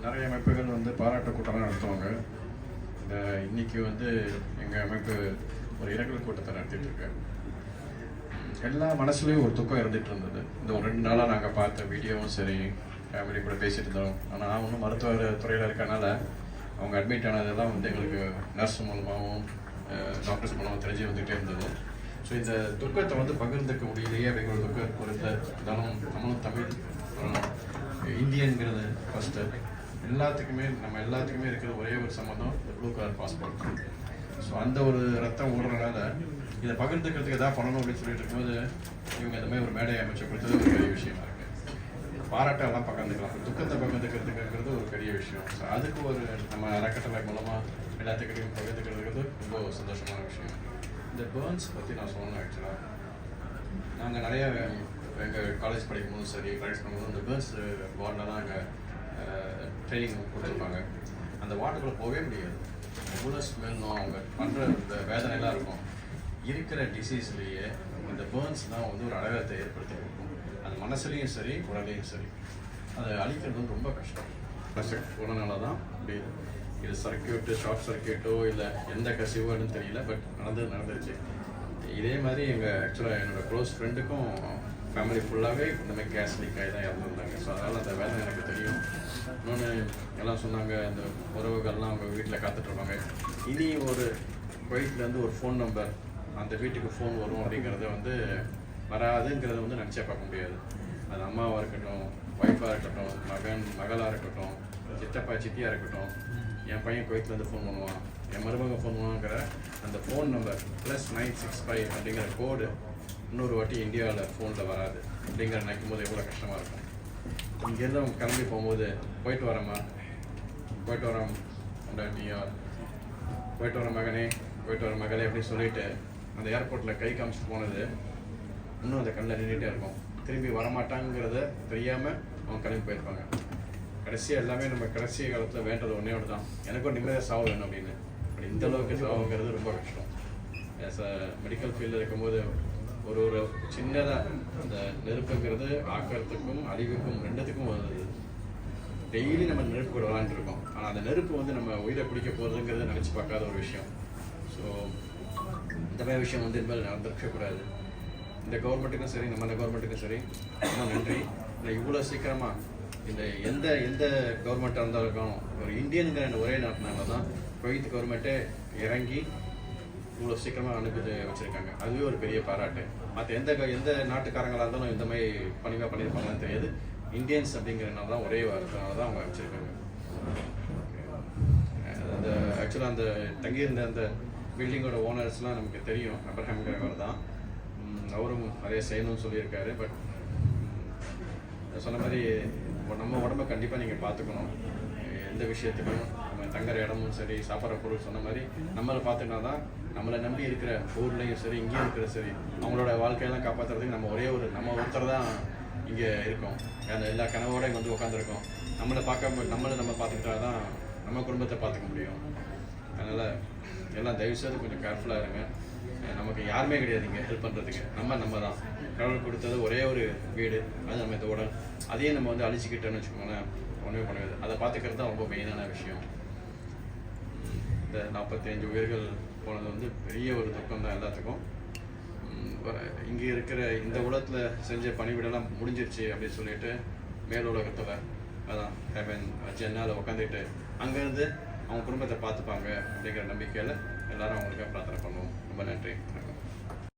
நிறைய அமைப்புகள் வந்து பாராட்டு கூட்டம்லாம் நடத்துவாங்க. இன்னைக்கு வந்து எங்கள் அமைப்பு ஒரு இரங்கல் கூட்டத்தை நடத்திட்டு இருக்கு. எல்லா மனசுலேயும் ஒரு துக்கம் இருந்துகிட்டு இருந்தது. இந்த ஒரு 2 நாளாக நாங்கள் பார்த்த வீடியோவும் சரி, ஃபேமிலி கூட பேசிட்டு இருந்தோம். ஆனால் நான் ஒன்றும் மருத்துவ துறையில் இருக்கனால அவங்க அட்மிட் ஆனதெல்லாம் வந்து எங்களுக்கு நர்ஸ் மூலமாகவும் டாக்டர்ஸ் மூலமாக தெரிஞ்சு வந்துகிட்டே இருந்தது. ஸோ இந்த துக்கத்தை வந்து பகிர்ந்துக்க முடியலையே அப்படிங்கிற துக்கம் கொடுத்த இருந்தாலும் நம்மளும் தமிழ் இந்தியன்கிறது ஃபஸ்ட்டு நம்ம எல்லாத்துக்குமே இருக்கிற ஒரே ஒரு சம்மந்தம் இந்த ப்ளூ கலர் பாஸ்போர்ட். ஸோ அந்த ஒரு ரத்தம் ஓடுறதுனால இதை பகிர்ந்துக்கிறதுக்கு எதாவது பண்ணணும் அப்படின்னு சொல்லிட்டு இருக்கும்போது இவங்க இந்த மாதிரி ஒரு மேடை அமைச்சு கொடுத்தது ஒரு பெரிய விஷயமா இருக்குது. பாராட்டெல்லாம் பகிர்ந்துக்கலாம், துக்கத்தை பகிர்ந்துக்கிறதுங்கிறது ஒரு பெரிய விஷயம். ஸோ அதுக்கு ஒரு நம்ம அறக்கட்டளை மூலமாக எல்லாத்துக்கிட்டையும் பகிர்ந்துக்கிறது ரொம்ப சந்தோஷமான விஷயம். இந்த பேர்ன்ஸ் பற்றி நான் சொல்லணும். ஆக்சுவலாக நாங்கள் நிறைய எங்கள் காலேஜ் படிக்கும்போதும் சரி, ப்ராக்டிஸ் பண்ணும்போது இந்த பேர்ன்ஸ் வார்டில் தான் அங்கே ட்ரைனிங் கொடுத்துருப்பாங்க. அந்த வார்டுக்குள்ளே போகவே முடியாது. எவ்வளோ ஸ்மெல்லும் அவங்க பண்ணுற இந்த வேதனைலாம் இருக்கும். இருக்கிற டிசீஸ்லேயே இந்த பேர்ன்ஸ் தான் வந்து ஒரு அடையாளத்தை ஏற்படுத்தி கொடுக்கும். அது மனசுலேயும் சரி, உடலையும் சரி. அதை அழிக்கிறது வந்து ரொம்ப கஷ்டம். போனனால தான் இப்படி இது ஷார்ட் சர்க்கியூட்டோ இல்லை எந்த கசிவோன்னு தெரியல, பட் நடந்துருச்சு. இதே மாதிரி ஆக்சுவலாக என்னோடய க்ளோஸ் ஃப்ரெண்டுக்கும் ஃபேமிலி ஃபுல்லாகவே இந்த மாதிரி கேஸ் லீக் ஆகி தான் இறந்துருந்தாங்க. ஸோ அதனால் அந்த வேலை எனக்கு தெரியும். இன்னொன்று எல்லாம் சொன்னாங்க, அந்த உறவுகள்லாம் அவங்க வீட்டில் காத்துட்ருப்பாங்க. இனி ஒரு குவைட்லேருந்து ஒரு ஃபோன் நம்பர் அந்த வீட்டுக்கு ஃபோன் வரும் அப்படிங்கிறத வந்து வராதுங்கிறத வந்து நினச்சே பார்க்க முடியாது. அது அம்மாவாக இருக்கட்டும், ஒய்ஃபாக இருக்கட்டும், மகளாக இருக்கட்டும், சித்தப்பா சித்தியாக இருக்கட்டும், என் பையன் குவைட்லேருந்து ஃபோன் பண்ணுவான், என் மருமக ஃபோன் பண்ணுவாங்கிற அந்த ஃபோன் நம்பர் +965 அப்படிங்கிற கோடு இன்னொரு வாட்டி இந்தியாவில் ஃபோனில் வராது அப்படிங்கிற நினைக்கும் போது எவ்வளோ கஷ்டமாக இருக்கும். இங்கேருந்து அவங்க கிளம்பி போகும்போது போயிட்டு வரேன் பொண்டாட்டியா, போயிட்டு வர மகனே, போயிட்டு வர மகளே அப்படின்னு சொல்லிட்டு அந்த ஏர்போர்ட்டில் கை காமிச்சிட்டு போனது இன்னும் அந்த கண்ணில் நின்றுட்டே இருக்கும். திரும்பி வரமாட்டாங்கிறத தெரியாமல் அவங்க கிளம்பி போயிருப்பாங்க. கடைசியாக எல்லாமே நம்ம கடைசி காலத்தில் வேண்டது ஒன்றே ஒன்று தான், எனக்கும் நிம்மதியாக சாவு வேணும் அப்படின்னு. பட் இந்த அளவுக்கு சாவுங்கிறது ரொம்ப கஷ்டம். ஆஸ் அ மெடிக்கல் ஃபீல்டில் இருக்கும்போது ஒரு சின்னதாக அந்த நெருப்புங்கிறது ஆக்கிறதுக்கும் அழிவுக்கும் ரெண்டுத்துக்கும் வருது. டெய்லி நம்ம நெருப்பு கூட விளாண்டுருக்கோம். ஆனால் அந்த நெருப்பு வந்து நம்ம உயிரை பிடிக்க போகிறதுங்கிறத நினச்சி பார்க்காத ஒரு விஷயம். ஸோ இந்த மாதிரி விஷயம் வந்து இனிமேல் நடந்துருக்கக்கூடாது. இந்த கவர்மெண்ட்டுக்கும் சரி, நம்ம கவர்மெண்ட்டுக்கும் சரி ரொம்ப நன்றி. இல்லை இவ்வளோ சீக்கிரமாக இந்த எந்த கவர்மெண்ட்டாக இருந்தாலும் ஒரு இந்தியனுங்கிற ஒரே நாட்டினால தான் குவைத் கவர்மெண்ட்டே இறங்கி இவ்வளோ சீக்கிரமாக அனுப்பி வச்சுருக்காங்க. அதுவே ஒரு பெரிய பாராட்டு. மற்ற எந்த நாட்டுக்காரங்களாக இருந்தாலும் இந்த மாதிரி பணிவாக பண்ணியிருப்பாங்கன்னு தெரியாது. இந்தியன்ஸ் அப்படிங்கிறனால தான் ஒரே வாரத்தினால தான் அவங்க வச்சுருக்காங்க. அந்த ஆக்சுவலாக அந்த தங்கியிருந்த அந்த பில்டிங்கோட ஓனர்ஸ்லாம் நமக்கு தெரியும். அப்ரஹாம்ங்கிறவர் தான். அவரும் நிறைய செய்யணும்னு சொல்லியிருக்காரு. பட் சொன்ன மாதிரி நம்ம உடம்பை கண்டிப்பாக நீங்கள் பார்த்துக்கணும். எந்த விஷயத்துக்கும் நம்ம தங்குற இடமும் சரி, சாப்பிட்ற பொருள் சொன்ன மாதிரி நம்மளை பார்த்துக்கினா தான் நம்மளை நம்பி இருக்கிற ஊர்லேயும் சரி, இங்கேயும் இருக்கிற சரி, அவங்களோட வாழ்க்கையெல்லாம் காப்பாற்றுறதுக்கு நம்ம ஒருத்தர் தான் இங்கே இருக்கோம். அந்த எல்லா கனவோட இங்கே வந்து உட்காந்துருக்கோம். நம்மளை பார்த்துக்கிட்டா தான் நம்ம குடும்பத்தை பார்த்துக்க முடியும். அதனால் எல்லாம் தயவுசெய்து கொஞ்சம் கேர்ஃபுல்லாக இருங்க. நமக்கு யாருமே கிடையாது இங்கே ஹெல்ப் பண்ணுறதுக்கு. நம்ம தான். கடவுள் கொடுத்தது ஒரே ஒரு வீடு, அது நம்ம இந்த உடல். அதையும் நம்ம வந்து அழிச்சிக்கிட்டோன்னு வச்சுக்கோங்களேன், ஒன்றுமே பண்ணுவது. அதை பார்த்துக்கிறது தான் ரொம்ப மெயினான விஷயம். இந்த 45 உயிர்கள் போனது வந்து பெரிய ஒரு துக்கம் தான் எல்லாத்துக்கும். இங்கே இருக்கிற இந்த உலகத்தில் செஞ்ச பணிவிடெல்லாம் முடிஞ்சிருச்சு அப்படின்னு சொல்லிட்டு மேல் உலகத்தில் அதான் ஹெவன் ஜென்னால் உட்காந்துக்கிட்டு அங்கேருந்து அவங்க குடும்பத்தை பார்த்துப்பாங்க அப்படிங்கிற நம்பிக்கையில் எல்லாரும் அவங்களுக்காக பிரார்த்தனை பண்ணுவோம். ரொம்ப நன்றி.